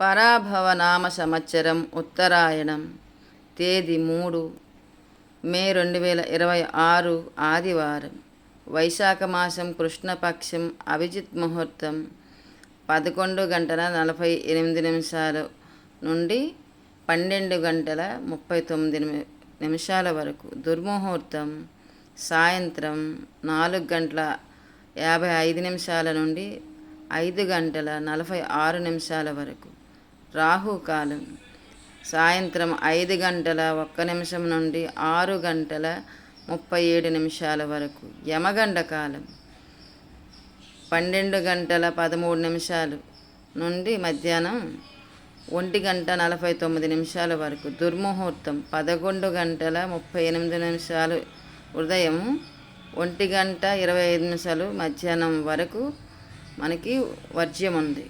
పరాభవనామ సంవత్సరం ఉత్తరాయణం తేదీ 3 మే 2026 ఆదివారం. వైశాఖ మాసం కృష్ణపక్షం అభిజిత్ ముహూర్తం 11:48 నుండి 12:39 వరకు. దుర్ముహూర్తం సాయంత్రం 4:55 నుండి 5:46 వరకు. రాహుకాలం సాయంత్రం 5:01 నుండి 6:37 వరకు. యమగండ కాలం 12:13 నుండి మధ్యాహ్నం 1:49 వరకు. దుర్ముహూర్తం 11:38 ఉదయం 1:25 మధ్యాహ్నం వరకు మనకి వర్జ్యం ఉంది.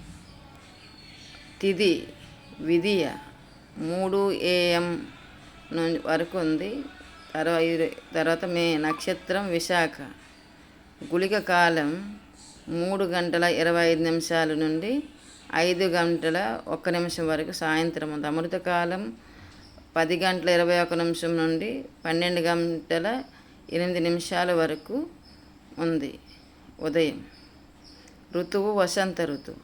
తిథి విధియ 3 AM వరకు ఉంది. తర్వాత మే నక్షత్రం విశాఖ. గుళిక కాలం 3:25 నుండి 5:01 వరకు సాయంత్రం ఉంది. అమృతకాలం 10:21 నుండి 12:08 వరకు ఉంది ఉదయం. ఋతువు వసంత ఋతువు.